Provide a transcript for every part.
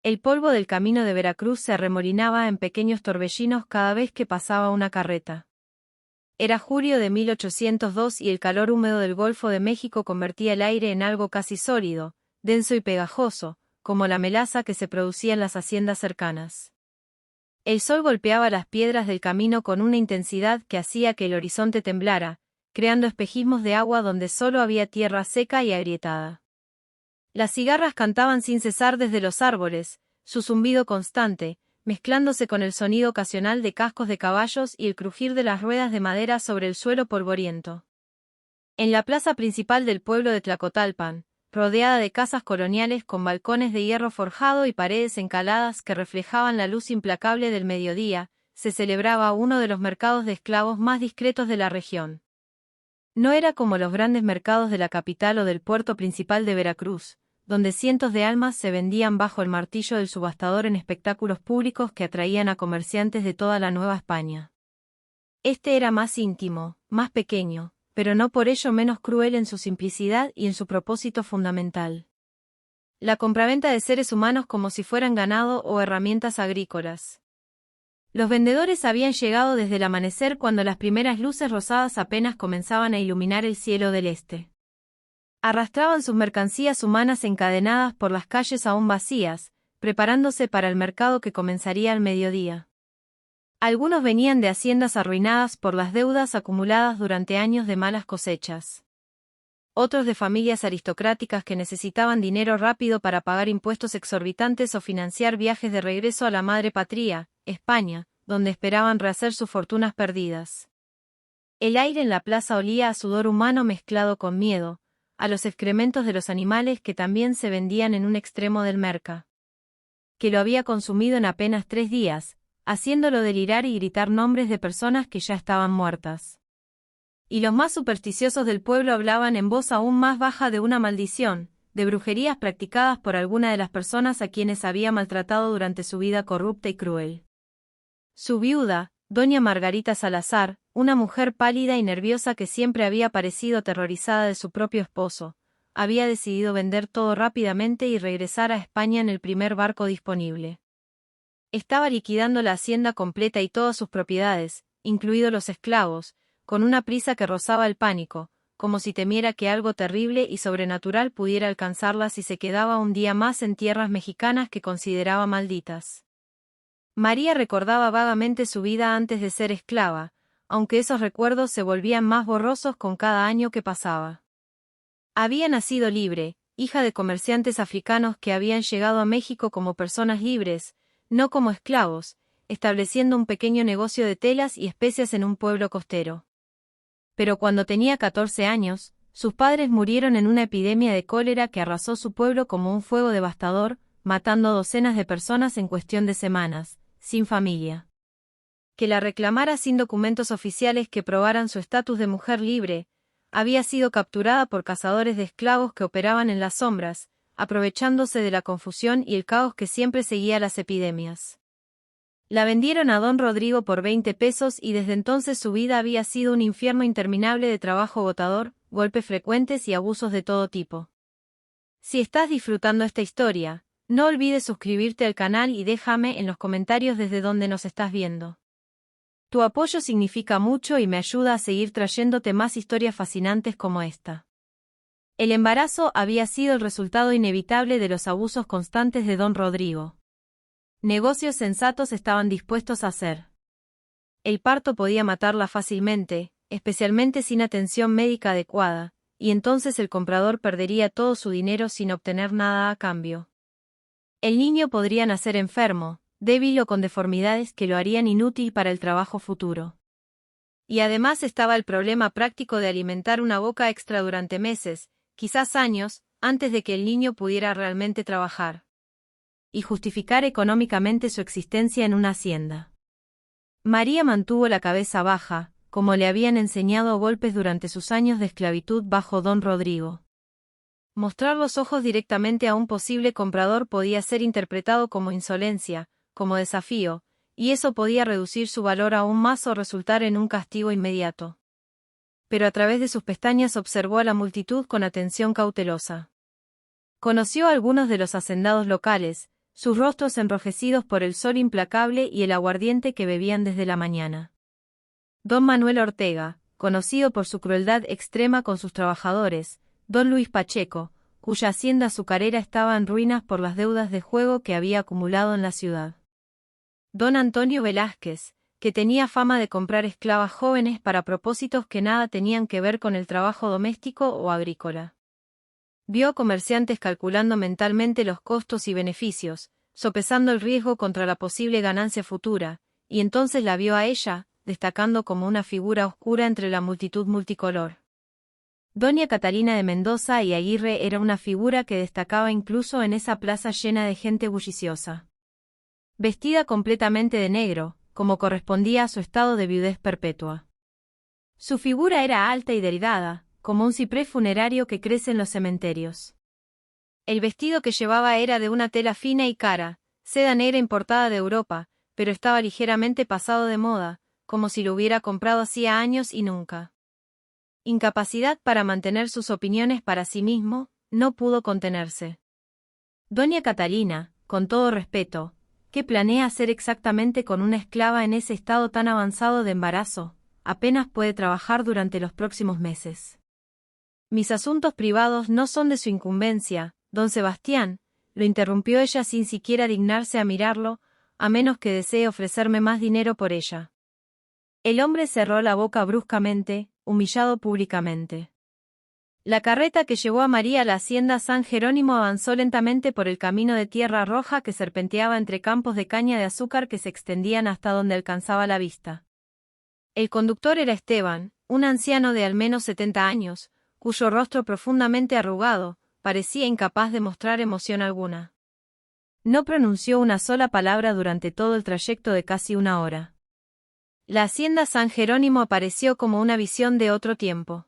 El polvo del camino de Veracruz se arremolinaba en pequeños torbellinos cada vez que pasaba una carreta. Era julio de 1802 y el calor húmedo del Golfo de México convertía el aire en algo casi sólido, denso y pegajoso, como la melaza que se producía en las haciendas cercanas. El sol golpeaba las piedras del camino con una intensidad que hacía que el horizonte temblara, creando espejismos de agua donde solo había tierra seca y agrietada. Las cigarras cantaban sin cesar desde los árboles, su zumbido constante, mezclándose con el sonido ocasional de cascos de caballos y el crujir de las ruedas de madera sobre el suelo polvoriento. En la plaza principal del pueblo de Tlacotalpan, rodeada de casas coloniales con balcones de hierro forjado y paredes encaladas que reflejaban la luz implacable del mediodía, se celebraba uno de los mercados de esclavos más discretos de la región. No era como los grandes mercados de la capital o del puerto principal de Veracruz, donde cientos de almas se vendían bajo el martillo del subastador en espectáculos públicos que atraían a comerciantes de toda la Nueva España. Este era más íntimo, más pequeño, pero no por ello menos cruel en su simplicidad y en su propósito fundamental. La compraventa de seres humanos como si fueran ganado o herramientas agrícolas. Los vendedores habían llegado desde el amanecer cuando las primeras luces rosadas apenas comenzaban a iluminar el cielo del este. Arrastraban sus mercancías humanas encadenadas por las calles aún vacías, preparándose para el mercado que comenzaría al mediodía. Algunos venían de haciendas arruinadas por las deudas acumuladas durante años de malas cosechas. Otros de familias aristocráticas que necesitaban dinero rápido para pagar impuestos exorbitantes o financiar viajes de regreso a la madre patria, España, donde esperaban rehacer sus fortunas perdidas. El aire en la plaza olía a sudor humano mezclado con miedo, a los excrementos de los animales que también se vendían en un extremo del merca. Que lo había consumido en apenas 3 días, haciéndolo delirar y gritar nombres de personas que ya estaban muertas. Y los más supersticiosos del pueblo hablaban en voz aún más baja de una maldición, de brujerías practicadas por alguna de las personas a quienes había maltratado durante su vida corrupta y cruel. Su viuda, doña Margarita Salazar, una mujer pálida y nerviosa que siempre había parecido aterrorizada de su propio esposo, había decidido vender todo rápidamente y regresar a España en el primer barco disponible. Estaba liquidando la hacienda completa y todas sus propiedades, incluidos los esclavos, con una prisa que rozaba el pánico, como si temiera que algo terrible y sobrenatural pudiera alcanzarla si se quedaba un día más en tierras mexicanas que consideraba malditas. María recordaba vagamente su vida antes de ser esclava, aunque esos recuerdos se volvían más borrosos con cada año que pasaba. Había nacido libre, hija de comerciantes africanos que habían llegado a México como personas libres, no como esclavos, estableciendo un pequeño negocio de telas y especias en un pueblo costero. Pero cuando tenía 14 años, sus padres murieron en una epidemia de cólera que arrasó su pueblo como un fuego devastador, matando a docenas de personas en cuestión de semanas, sin familia. Que la reclamara sin documentos oficiales que probaran su estatus de mujer libre, había sido capturada por cazadores de esclavos que operaban en las sombras, aprovechándose de la confusión y el caos que siempre seguía las epidemias. La vendieron a don Rodrigo por 20 pesos y desde entonces su vida había sido un infierno interminable de trabajo agotador, golpes frecuentes y abusos de todo tipo. Si estás disfrutando esta historia, no olvides suscribirte al canal y déjame en los comentarios desde dónde nos estás viendo. Tu apoyo significa mucho y me ayuda a seguir trayéndote más historias fascinantes como esta. El embarazo había sido el resultado inevitable de los abusos constantes de don Rodrigo. Negocios sensatos estaban dispuestos a hacer. El parto podía matarla fácilmente, especialmente sin atención médica adecuada, y entonces el comprador perdería todo su dinero sin obtener nada a cambio. El niño podría nacer enfermo, débil o con deformidades que lo harían inútil para el trabajo futuro. Y además estaba el problema práctico de alimentar una boca extra durante meses, quizás años, antes de que el niño pudiera realmente trabajar. Y justificar económicamente su existencia en una hacienda. María mantuvo la cabeza baja, como le habían enseñado a golpes durante sus años de esclavitud bajo don Rodrigo. Mostrar los ojos directamente a un posible comprador podía ser interpretado como insolencia, como desafío, y eso podía reducir su valor aún más o resultar en un castigo inmediato. Pero a través de sus pestañas observó a la multitud con atención cautelosa. Conoció a algunos de los hacendados locales, sus rostros enrojecidos por el sol implacable y el aguardiente que bebían desde la mañana. Don Manuel Ortega, conocido por su crueldad extrema con sus trabajadores, don Luis Pacheco, cuya hacienda azucarera estaba en ruinas por las deudas de juego que había acumulado en la ciudad. Don Antonio Velázquez, que tenía fama de comprar esclavas jóvenes para propósitos que nada tenían que ver con el trabajo doméstico o agrícola. Vio comerciantes calculando mentalmente los costos y beneficios, sopesando el riesgo contra la posible ganancia futura, y entonces la vio a ella, destacando como una figura oscura entre la multitud multicolor. Doña Catalina de Mendoza y Aguirre era una figura que destacaba incluso en esa plaza llena de gente bulliciosa. Vestida completamente de negro, como correspondía a su estado de viudez perpetua. Su figura era alta y delgada, como un ciprés funerario que crece en los cementerios. El vestido que llevaba era de una tela fina y cara, seda negra importada de Europa, pero estaba ligeramente pasado de moda, como si lo hubiera comprado hacía años y nunca. Incapacidad para mantener sus opiniones para sí mismo, no pudo contenerse. Doña Catalina, con todo respeto, ¿qué planea hacer exactamente con una esclava en ese estado tan avanzado de embarazo? Apenas puede trabajar durante los próximos meses. Mis asuntos privados no son de su incumbencia, don Sebastián, lo interrumpió ella sin siquiera dignarse a mirarlo, a menos que desee ofrecerme más dinero por ella. El hombre cerró la boca bruscamente, humillado públicamente. La carreta que llevó a María a la hacienda San Jerónimo avanzó lentamente por el camino de tierra roja que serpenteaba entre campos de caña de azúcar que se extendían hasta donde alcanzaba la vista. El conductor era Esteban, un anciano de al menos 70 años, cuyo rostro profundamente arrugado, parecía incapaz de mostrar emoción alguna. No pronunció una sola palabra durante todo el trayecto de casi una hora. La hacienda San Jerónimo apareció como una visión de otro tiempo.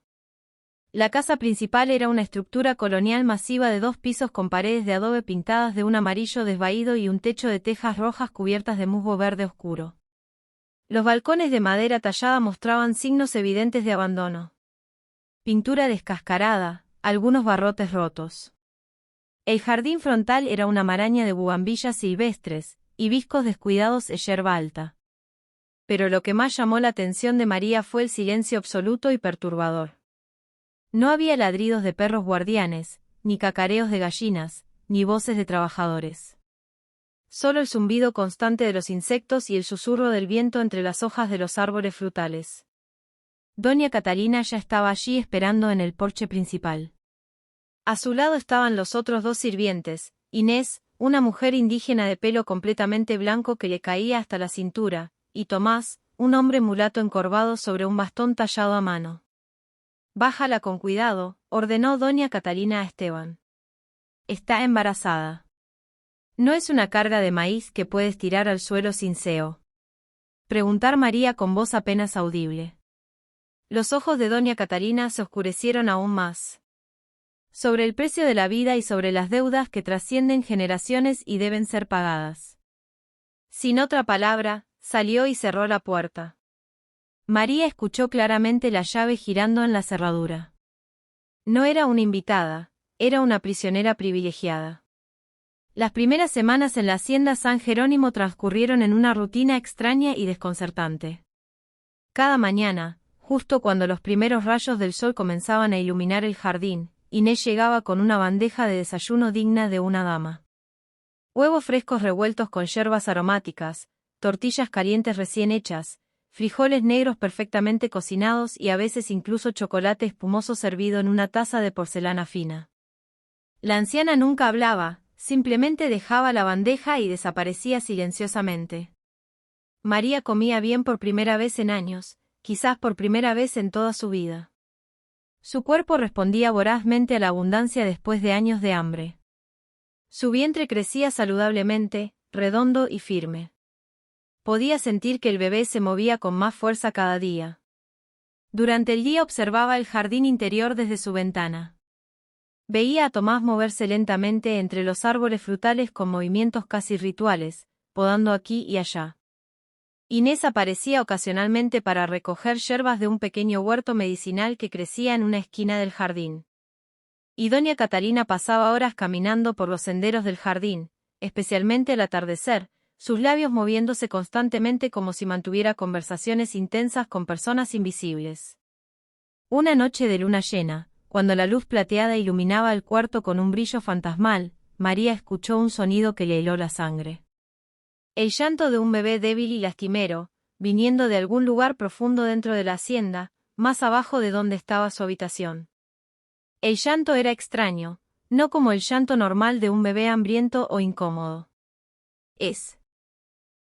La casa principal era una estructura colonial masiva de 2 pisos con paredes de adobe pintadas de un amarillo desvaído y un techo de tejas rojas cubiertas de musgo verde oscuro. Los balcones de madera tallada mostraban signos evidentes de abandono. Pintura descascarada, algunos barrotes rotos. El jardín frontal era una maraña de bugambillas silvestres, hibiscos descuidados e yerba alta. Pero lo que más llamó la atención de María fue el silencio absoluto y perturbador. No había ladridos de perros guardianes, ni cacareos de gallinas, ni voces de trabajadores. Solo el zumbido constante de los insectos y el susurro del viento entre las hojas de los árboles frutales. Doña Catalina ya estaba allí esperando en el porche principal. A su lado estaban los otros 2 sirvientes, Inés, una mujer indígena de pelo completamente blanco que le caía hasta la cintura, y Tomás, un hombre mulato encorvado sobre un bastón tallado a mano. «Bájala con cuidado», ordenó doña Catalina a Esteban. «Está embarazada. No es una carga de maíz que puedes tirar al suelo sin seo». Preguntar María con voz apenas audible. Los ojos de doña Catalina se oscurecieron aún más. Sobre el precio de la vida y sobre las deudas que trascienden generaciones y deben ser pagadas. Sin otra palabra, salió y cerró la puerta. María escuchó claramente la llave girando en la cerradura. No era una invitada, era una prisionera privilegiada. Las primeras semanas en la hacienda San Jerónimo transcurrieron en una rutina extraña y desconcertante. Cada mañana, justo cuando los primeros rayos del sol comenzaban a iluminar el jardín, Inés llegaba con una bandeja de desayuno digna de una dama. Huevos frescos revueltos con hierbas aromáticas, tortillas calientes recién hechas, frijoles negros perfectamente cocinados y a veces incluso chocolate espumoso servido en una taza de porcelana fina. La anciana nunca hablaba, simplemente dejaba la bandeja y desaparecía silenciosamente. María comía bien por primera vez en años, quizás por primera vez en toda su vida. Su cuerpo respondía vorazmente a la abundancia después de años de hambre. Su vientre crecía saludablemente, redondo y firme. Podía sentir que el bebé se movía con más fuerza cada día. Durante el día observaba el jardín interior desde su ventana. Veía a Tomás moverse lentamente entre los árboles frutales con movimientos casi rituales, podando aquí y allá. Inés aparecía ocasionalmente para recoger hierbas de un pequeño huerto medicinal que crecía en una esquina del jardín. Y doña Catalina pasaba horas caminando por los senderos del jardín, especialmente al atardecer, sus labios moviéndose constantemente como si mantuviera conversaciones intensas con personas invisibles. Una noche de luna llena, cuando la luz plateada iluminaba el cuarto con un brillo fantasmal, María escuchó un sonido que le heló la sangre. El llanto de un bebé débil y lastimero, viniendo de algún lugar profundo dentro de la hacienda, más abajo de donde estaba su habitación. El llanto era extraño, no como el llanto normal de un bebé hambriento o incómodo. Es